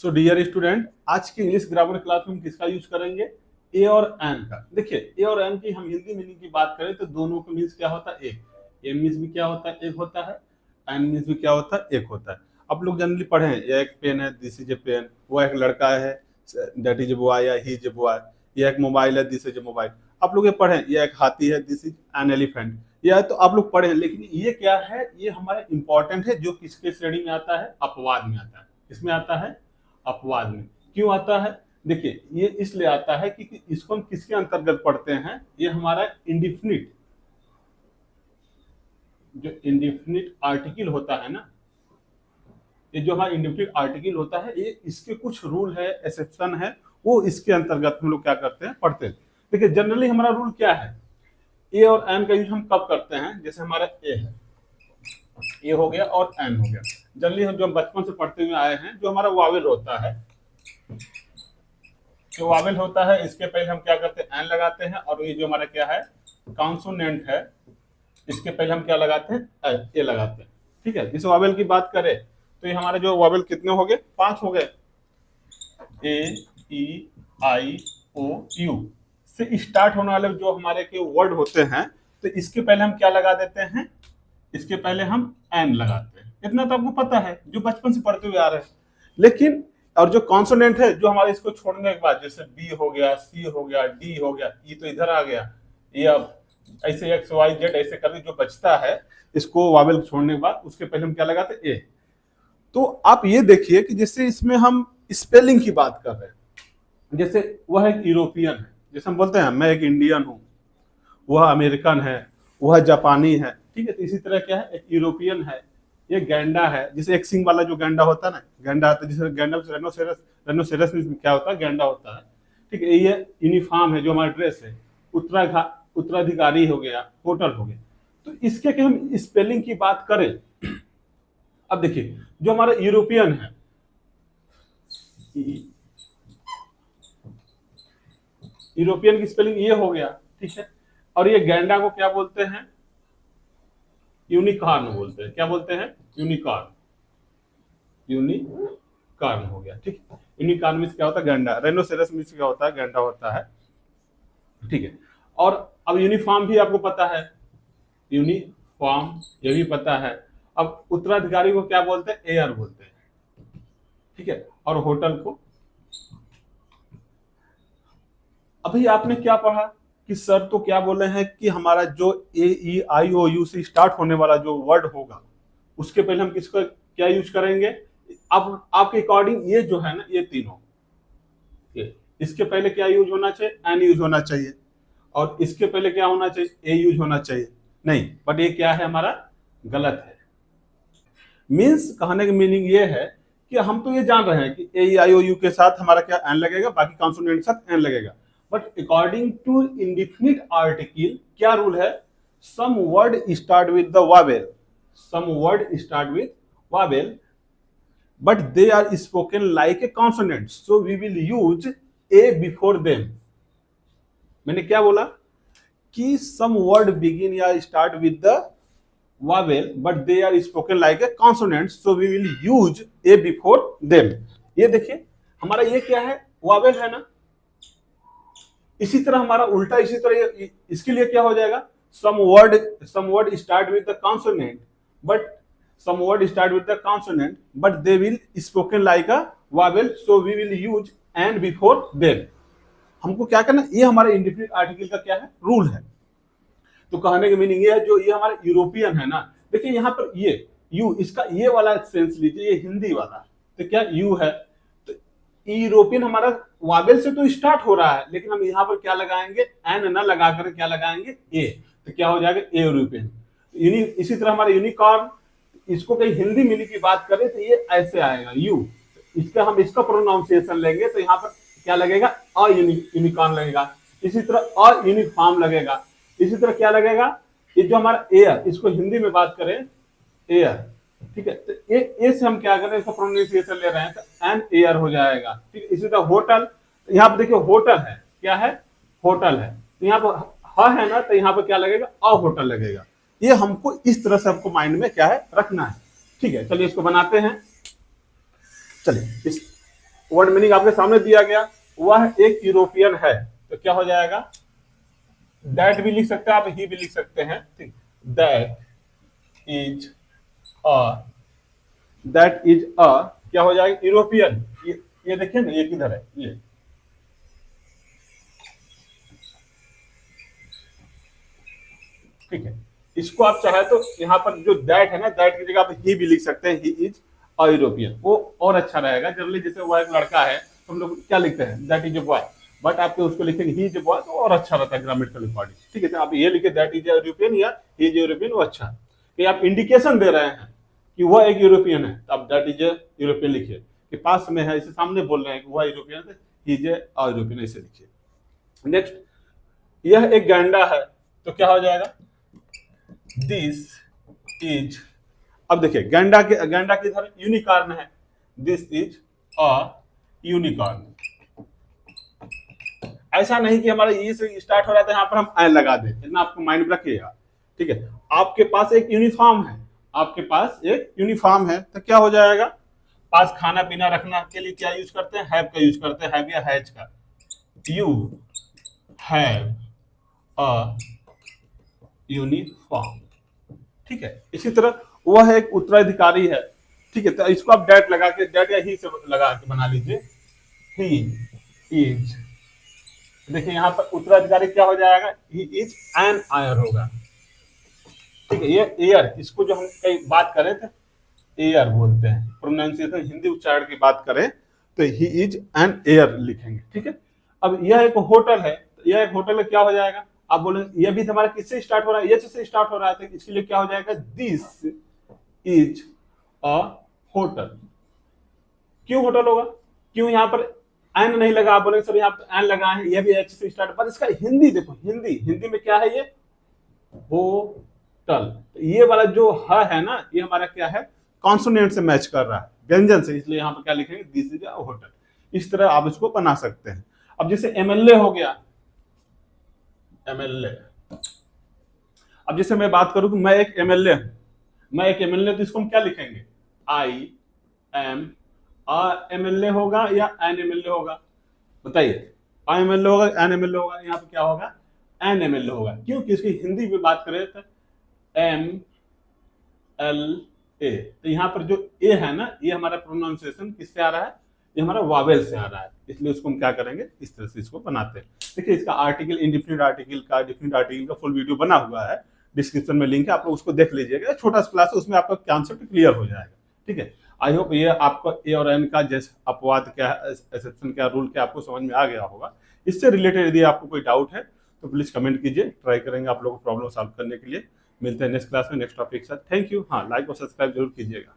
So dear student, आज की English grammar class में हम किसका यूज करेंगे? ए और एन का। देखिए, ए और एन की हम हिंदी मीनिंग की बात करें तो दोनों का मीन्स क्या होता है? एक। ए मीन्स भी क्या होता है? एक होता है। एन मीन्स भी क्या होता है? एक होता है। आप लोग जनरली पढ़े हैं, यह एक पेन है, दिस इज ए पेन। वो एक लड़का है, दैट इज ए बॉय या ही इज ए बॉय। यह एक मोबाइल है, दिस इज ए मोबाइल। आप लोग ये पढ़े हैं, यह एक हाथी है, दिस इज एन एलिफेंट। यह तो आप लोग पढ़े हैं, लेकिन ये क्या है? ये हमारा इंपॉर्टेंट है, जो किसके श्रेणी में आता है? अपवाद में आता है। किसमें आता है? अपवाद में। क्यों आता है? देखिए, ये इसलिए आता है कि इसको हम किसके अंतर्गत पढ़ते हैं? ये हमारा इंडिफिनिट, जो इंडिफिनिट आर्टिकल होता है ना, ये जो हमारा इंडिफिनिट आर्टिकल होता है, ये इसके कुछ रूल है, एक्सेप्शन है, वो इसके अंतर्गत हम लोग क्या करते हैं? पढ़ते हैं। देखिए, जनरली हमारा रूल क्या है? ए और एन का यूज हम कब करते हैं? जैसे हमारा ए है, ए हो गया और एन हो गया। जनरली हम जो बचपन से पढ़ते हुए आए हैं, जो हमारा वावेल होता है, जो वावेल होता है, इसके पहले हम क्या करते हैं? एन लगाते हैं। और ये जो हमारा क्या है? कॉन्सोनेंट है, इसके पहले हम क्या लगाते हैं? ए लगाते हैं। ठीक है। इस वावेल की बात करें तो ये हमारे जो वावेल कितने हो गए? 5 हो गए। ए, ई, आई, ओ, यू से स्टार्ट होने वाले जो हमारे के वर्ड होते हैं, तो इसके पहले हम क्या लगा देते हैं? इसके पहले हम एन लगाते हैं। इतना तो आपको पता है, जो बचपन से पढ़ते हुए आ रहे हैं। लेकिन और जो कॉन्सोनेंट है, जो हमारे इसको छोड़ने के बाद, जैसे बी हो गया, सी हो गया, डी हो गया, ई तो इधर आ गया, ये अब ऐसे एक्स वाई जेड ऐसे करके जो बचता है, इसको वावेल छोड़ने के बाद उसके पहले हम क्या लगाते हैं? ए। तो आप ये देखिए कि जैसे इसमें हम स्पेलिंग की बात कर रहे हैं, जैसे वह एक यूरोपियन है, जैसे हम बोलते हैं मैं एक इंडियन हूं, वह अमेरिकन है, वह जापानी है। ठीक है। तो इसी तरह क्या है? एक यूरोपियन है, ये गैंडा है, जैसे एक सिंग वाला जो गैंडा होता है ना, गैंडा होता है, जैसे गैंडा रेनोसेरस, रेनोसेरस में क्या होता है? गैंडा होता है। ठीक है। ये यूनिफॉर्म है, जो हमारा ड्रेस है। उत्तराधिकारी हो गया, होटल हो गया। तो इसके कि हम स्पेलिंग की बात करें, अब देखिए, जो हमारा यूरोपियन है, यूरोपियन की स्पेलिंग ये हो गया। ठीक है। और ये गैंडा को क्या बोलते हैं? यूनिकॉर्न बोलते हैं। क्या बोलते हैं? यूनिकॉर्न। यूनिकॉर्न हो गया। ठीक है। यूनिकॉर्न मीन्स क्या होता है? गैंडा। रेनोसेरस मीन्स क्या होता है? गैंडा होता है। ठीक है। और अब यूनिफॉर्म भी आपको पता है, यूनिफॉर्म ये भी पता है। अब उत्तराधिकारी को क्या बोलते हैं? एयर बोलते हैं। ठीक है। और होटल को, अभी आपने क्या पढ़ा कि सर तो क्या बोले हैं कि हमारा जो ए, ई, आई, ओ, यू से स्टार्ट होने वाला जो वर्ड होगा, उसके पहले हम किसको क्या यूज करेंगे? अब आपके अकॉर्डिंग ये जो है ना, ये तीनों, ये इसके पहले क्या यूज होना चाहिए? एन यूज होना चाहिए। और इसके पहले क्या होना चाहिए? ए यूज होना चाहिए। नहीं, बट ये क्या है? हमारा गलत है। मीन्स कहने की मीनिंग ये है कि हम तो ये जान रहे हैं कि ए, आई, ओ, यू के साथ हमारा क्या? एन लगेगा, बाकी कॉन्सोनेंट के साथ एन लगेगा। But according to indefinite article क्या रूल है? Some word start with the vowel, some word start with vowel, but they are spoken like a consonant, so we will use a before them। मैंने क्या बोला कि some word begin या start with the vowel but they are spoken like a consonant, so we will use a before them। ये देखिए, हमारा ये क्या है? vowel है ना। इसी तरह हमारा उल्टा, इसी तरह इसके लिए क्या हो जाएगा? some word start with the consonant but some word start with the consonant but they will spoken like a vowel, so we will use and before them। हमको क्या करना? ये हमारा इंडिफिनिट आर्टिकल का क्या है? रूल है। तो कहने की मीनिंग ये है, जो ये हमारा यूरोपियन है ना, देखिए यहाँ पर ये यू, इसका ये वाला सेंस लीजिए, ये हिंदी वाला, तो क्या यू है? तो यूरोपियन हमारा वावेल से तो स्टार्ट हो रहा है, लेकिन हम यहाँ पर क्या लगाएंगे? एन ना लगाकर क्या लगाएंगे? ए। तो क्या हो जाएगा? ए यूरोपियन। इसी तरह हमारा यूनिकॉर्न, इसको कहीं हिंदी मीनिंग की बात करें तो ये ऐसे आएगा यू। इसका हम इसका प्रोनाउंसिएशन लेंगे तो यहाँ पर क्या लगेगा? अ यूनिकॉर्न लगेगा। इसी तरह अ यूनिफॉर्म लगेगा। इसी तरह क्या लगेगा? ये जो हमारा एयर, इसको हिंदी में बात करें एयर। ठीक है। तो ए से हम क्या कर रहे हैं? इसका प्रोनाउंसिएशन ले रहे हैं, तो एन एयर हो जाएगा। ठीक है। इसी तरह होटल, यहाँ पर देखिए होटल है, क्या है? होटल है। तो यहाँ पर ह है ना, तो यहाँ पर क्या लगेगा? अ होटल लगेगा। ये हमको इस तरह से आपको माइंड में क्या है? रखना है। ठीक है। चलिए इसको बनाते हैं। चलिए वर्ड मीनिंग आपके सामने दिया गया, वह एक यूरोपियन है, तो क्या हो जाएगा, दैट भी लिख सकते हैं आप, ही भी लिख सकते हैं, ठीक, that is a, that is a, क्या हो जाएगा, यूरोपियन। ये देखिए ना, ये किधर है, ये ठीक है। इसको आप चाहे तो यहाँ पर जो दैट है ना, दैट की जगह आप ही भी लिख सकते हैं, ही इज अ यूरोपियन, वो और अच्छा रहेगा। जनरली जैसे वो एक लड़का है तो हम लोग क्या लिखते हैं, that is a boy, but आप उसको लिखेंगे ही इज ए बॉय, तो और अच्छा रहता है ग्रामेटिकल अकॉर्डिंग, ठीक है। तो आप ये लिखे दैट इज ए यूरोपियन या ही इज ए यूरोपियन, वो अच्छा है कि आप इंडिकेशन दे रहे हैं कि वह एक यूरोपियन है, तो आप दैट इज ए यूरोपियन लिखिए, कि पास में है, इसे सामने बोल रहे हैं कि वह यूरोपियन है, ही इज ए यूरोपियन, ऐसे लिखिए। नेक्स्ट, यह एक गैंडा है, तो क्या हो जाएगा, दिस इज, अब देखिए गैंडा की इधर यूनिकॉर्न है, दिस इज अ यूनिकॉर्न। ऐसा नहीं कि हमारा ई से स्टार्ट हो रहा था, यहाँ पर हम ए लगा दें, इतना आपको माइंड में रखिएगा, ठीक है। आपके पास एक यूनिफॉर्म है, आपके पास एक यूनिफॉर्म है, तो क्या हो जाएगा, पास खाना पीना रखना के लिए क्या यूज करते हैं, हैव का यूज करते हैं, हैव या हैज का, यू हैव अ यूनिफॉर्म, ठीक है। इसी तरह वह एक उत्तराधिकारी है, ठीक है, तो इसको आप डेट लगा के, डेट या ही से लगा के बना लीजिए, ही इज, देखिए यहाँ पर उत्तराधिकारी क्या हो जाएगा, ही इज एन आयर होगा, ठीक है। ये एयर, इसको जो हम कई बात करें थे, एयर बोलते हैं, प्रोनाउंसिएशन हिंदी उच्चारण की बात करें तो ही इज एन एयर लिखेंगे, ठीक है। अब यह एक होटल है, तो यह एक होटल है, क्या हो जाएगा, आप बोले यह भी हमारा किससे स्टार्ट हो रहा है, एच से स्टार्ट हो रहा है, तो इसके लिए क्या हो जाएगा, दिस इज अ होटल। क्यों होटल होगा, क्यों यहाँ पर एन नहीं लगा, आप बोलेंगे सर यहाँ पर एन लगा है, यह भी एच से स्टार्ट, पर इसका हिंदी देखो, हिंदी में क्या है, ये होटल, तो ये वाला जो है ना, ये हमारा क्या है, कॉन्सोनेंट से मैच कर रहा है, व्यंजन से, इसलिए यहाँ पर क्या लिखेंगे, दिस इज अ होटल। इस तरह आप इसको बना सकते हैं। अब जैसे एमएलए हो गया, एमएलए, अब जैसे मैं बात करूं कि मैं एक एमएलए हूं, मैं एक एमएलए, तो इसको हम क्या लिखेंगे, आई एम एमएलए होगा या एन एमएलए होगा, बताइए, आई एमएलए होगा, एन एमएलए होगा, यहाँ पे क्या होगा, एन एमएलए होगा। क्योंकि इसकी हिंदी में बात करें तो एम एल ए, तो यहाँ पर जो ए है ना, ये हमारा प्रोनाउंसिएशन किससे आ रहा है, ये हमारा वावेल से आ रहा है, इसलिए उसको हम क्या करेंगे, इस तरह से इसको बनाते हैं। देखिए इसका आर्टिकल, इंडिफिनिट आर्टिकल का, डिफिनिट आर्टिकल का फुल वीडियो बना हुआ है, डिस्क्रिप्शन में लिंक है, आप लोग उसको देख लीजिएगा, छोटा सा क्लास है, उसमें आपका कॉन्सेप्ट क्लियर हो जाएगा, ठीक है। आई होप ये आपको ए और एन का जैसे अपवाद क्या है, एक्सेप्शन क्या, रूल क्या, आपको समझ में आ गया होगा। इससे रिलेटेड यदि आपको कोई डाउट है तो प्लीज कमेंट कीजिए, ट्राई करेंगे आप लोगों को प्रॉब्लम सॉल्व करने के लिए। मिलते हैं नेक्स्ट क्लास में नेक्स्ट टॉपिक के साथ। Thank you. हाँ, लाइक और सब्सक्राइब जरूर कीजिएगा।